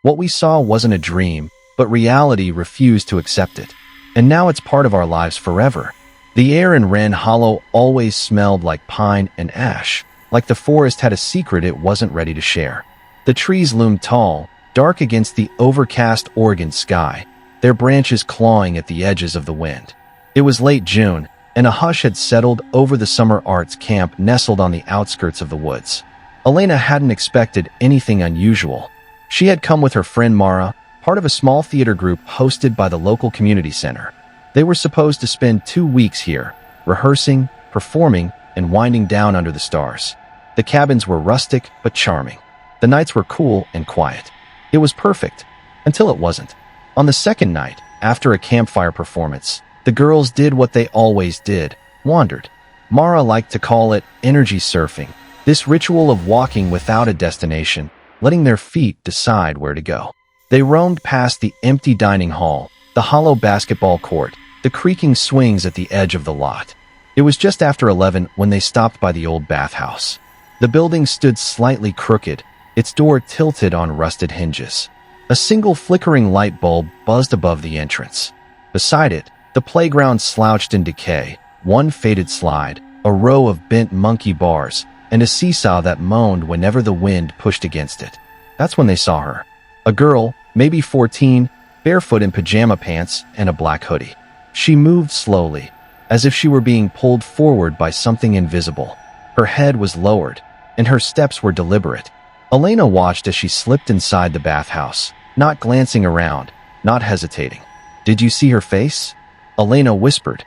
What we saw wasn't a dream, but reality refused to accept it. And now it's part of our lives forever. The air in Wren Hollow always smelled like pine and ash, like the forest had a secret it wasn't ready to share. The trees loomed tall, dark against the overcast Oregon sky, their branches clawing at the edges of the wind. It was late June, and a hush had settled over the summer arts camp nestled on the outskirts of the woods. Elena hadn't expected anything unusual. She had come with her friend Mara, part of a small theater group hosted by the local community center. They were supposed to spend 2 weeks here, rehearsing, performing, and winding down under the stars. The cabins were rustic but charming. The nights were cool and quiet. It was perfect, until it wasn't. On the second night, after a campfire performance, the girls did what they always did, wandered. Mara liked to call it energy surfing, this ritual of walking without a destination, letting their feet decide where to go. They roamed past the empty dining hall, the hollow basketball court, the creaking swings at the edge of the lot. It was just after 11 when they stopped by the old bathhouse. The building stood slightly crooked, its door tilted on rusted hinges. A single flickering light bulb buzzed above the entrance. Beside it, the playground slouched in decay, one faded slide, a row of bent monkey bars, and a seesaw that moaned whenever the wind pushed against it. That's when they saw her. A girl, maybe 14, barefoot in pajama pants and a black hoodie. She moved slowly, as if she were being pulled forward by something invisible. Her head was lowered, and her steps were deliberate. Elena watched as she slipped inside the bathhouse, not glancing around, not hesitating. "Did you see her face?" Elena whispered.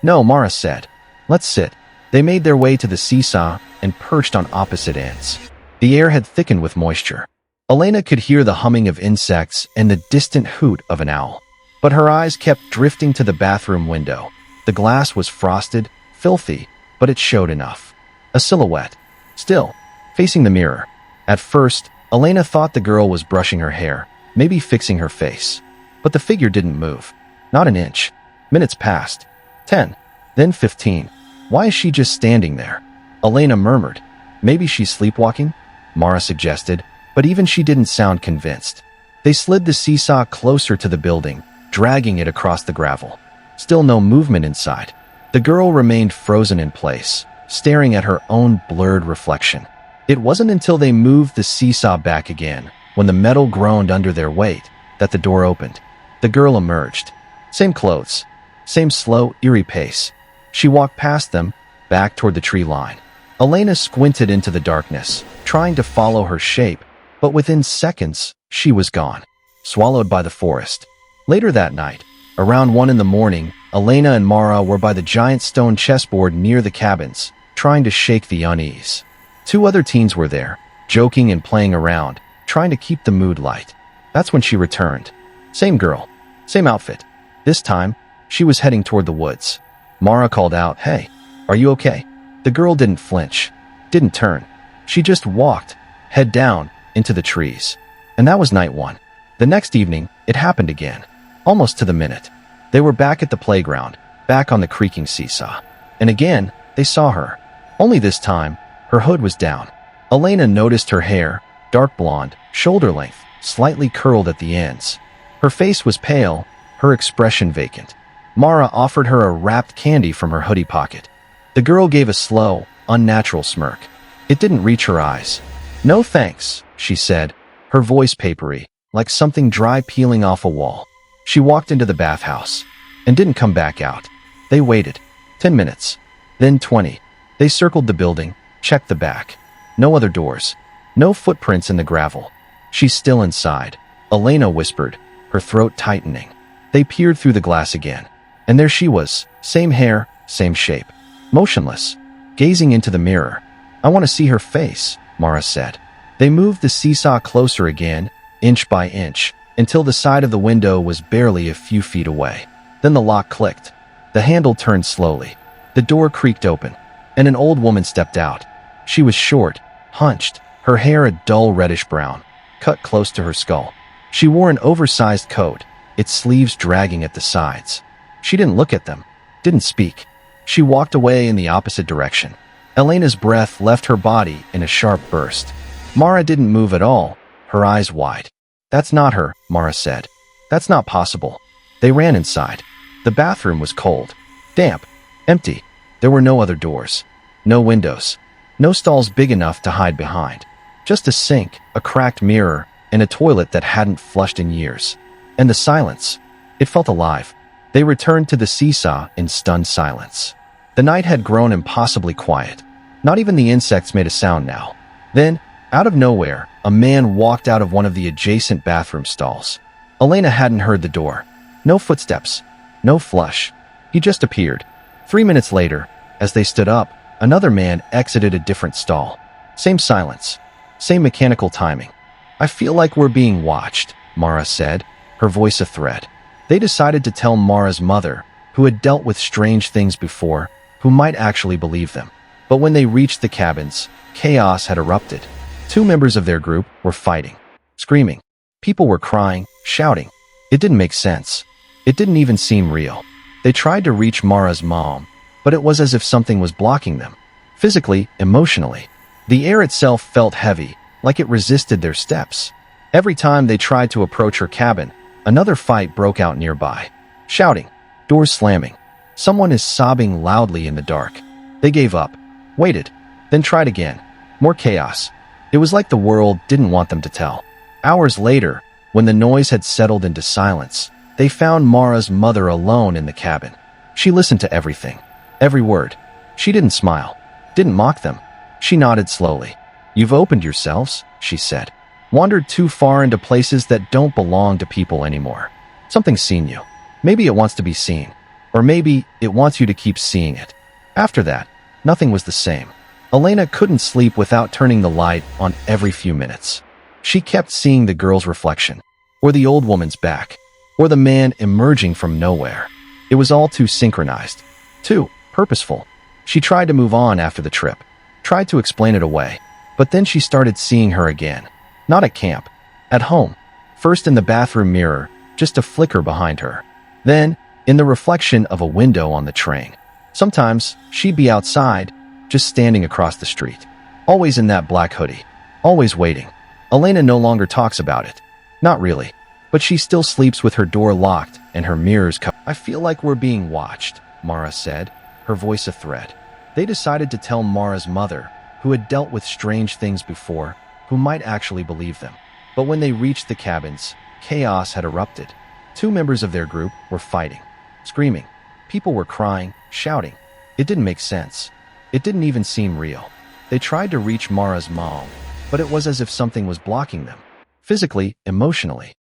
"No," Mara said. "Let's sit." They made their way to the seesaw and perched on opposite ends. The air had thickened with moisture. Elena could hear the humming of insects and the distant hoot of an owl. But her eyes kept drifting to the bathroom window. The glass was frosted, filthy, but it showed enough. A silhouette, still, facing the mirror. At first, Elena thought the girl was brushing her hair, maybe fixing her face. But the figure didn't move. Not an inch. Minutes passed. 10. Then 15. Why is she just standing there? Elena murmured. Maybe she's sleepwalking? Mara suggested, but even she didn't sound convinced. They slid the seesaw closer to the building, dragging it across the gravel. Still no movement inside. The girl remained frozen in place, staring at her own blurred reflection. It wasn't until they moved the seesaw back again, when the metal groaned under their weight, that the door opened. The girl emerged. Same clothes, same slow, eerie pace. She walked past them, back toward the tree line. Elena squinted into the darkness, trying to follow her shape, but within seconds, she was gone, swallowed by the forest. Later that night, around 1 in the morning, Elena and Mara were by the giant stone chessboard near the cabins, trying to shake the unease. 2 other teens were there, joking and playing around, trying to keep the mood light. That's when she returned. Same girl, same outfit. This time, she was heading toward the woods. Mara called out, "Hey, are you okay?" The girl didn't flinch, didn't turn. She just walked, head down, into the trees. And that was night 1. The next evening, it happened again, almost to the minute. They were back at the playground, back on the creaking seesaw. And again, they saw her. Only this time, her hood was down. Elena noticed her hair, dark blonde, shoulder length, slightly curled at the ends. Her face was pale, her expression vacant. Mara offered her a wrapped candy from her hoodie pocket. The girl gave a slow, unnatural smirk. It didn't reach her eyes. "No thanks," she said, her voice papery, like something dry peeling off a wall. She walked into the bathhouse and didn't come back out. They waited. 10 minutes. Then 20. They circled the building, checked the back. No other doors. No footprints in the gravel. "She's still inside," Elena whispered, her throat tightening. They peered through the glass again. And there she was, same hair, same shape. Motionless, gazing into the mirror. "I want to see her face," Mara said. They moved the seesaw closer again, inch by inch, until the side of the window was barely a few feet away. Then the lock clicked. The handle turned slowly. The door creaked open, and an old woman stepped out. She was short, hunched, her hair a dull reddish brown, cut close to her skull. She wore an oversized coat, its sleeves dragging at the sides. She didn't look at them, didn't speak. She walked away in the opposite direction. Elena's breath left her body in a sharp burst. Mara didn't move at all, her eyes wide. "That's not her," Mara said. "That's not possible." They ran inside. The bathroom was cold, damp, empty. There were no other doors, no windows, no stalls big enough to hide behind. Just a sink, a cracked mirror, and a toilet that hadn't flushed in years. And the silence. It felt alive. They returned to the seesaw in stunned silence. The night had grown impossibly quiet. Not even the insects made a sound now. Then, out of nowhere, a man walked out of one of the adjacent bathroom stalls. Elena hadn't heard the door. No footsteps. No flush. He just appeared. 3 minutes later, as they stood up, another man exited a different stall. Same silence. Same mechanical timing. "I feel like we're being watched," Mara said, her voice a threat. They decided to tell Mara's mother, who had dealt with strange things before, who might actually believe them. But when they reached the cabins, chaos had erupted. 2 members of their group were fighting, screaming. People were crying, shouting. It didn't make sense. It didn't even seem real. They tried to reach Mara's mom, but it was as if something was blocking them. Physically, emotionally. The air itself felt heavy, like it resisted their steps. Every time they tried to approach her cabin, another fight broke out nearby. Shouting, doors slamming. Someone is sobbing loudly in the dark. They gave up, waited, then tried again. More chaos. It was like the world didn't want them to tell. Hours later, when the noise had settled into silence, they found Mara's mother alone in the cabin. She listened to everything, every word. She didn't smile, didn't mock them. She nodded slowly. "You've opened yourselves," she said. "Wandered too far into places that don't belong to people anymore. Something's seen you. Maybe it wants to be seen. Or maybe it wants you to keep seeing it." After that, nothing was the same. Elena couldn't sleep without turning the light on every few minutes. She kept seeing the girl's reflection, or the old woman's back, or the man emerging from nowhere. It was all too synchronized, too purposeful. She tried to move on after the trip, tried to explain it away, but then she started seeing her again. Not at camp, at home. First in the bathroom mirror, just a flicker behind her. Then, in the reflection of a window on the train. Sometimes, she'd be outside, just standing across the street. Always in that black hoodie. Always waiting. Elena no longer talks about it. Not really. But she still sleeps with her door locked and her mirrors covered. "I feel like we're being watched," Mara said, her voice a threat. They decided to tell Mara's mother, who had dealt with strange things before, who might actually believe them. But when they reached the cabins, chaos had erupted. 2 members of their group were fighting, screaming. People were crying, shouting. It didn't make sense. It didn't even seem real. They tried to reach Mara's mom, but it was as if something was blocking them. Physically, emotionally.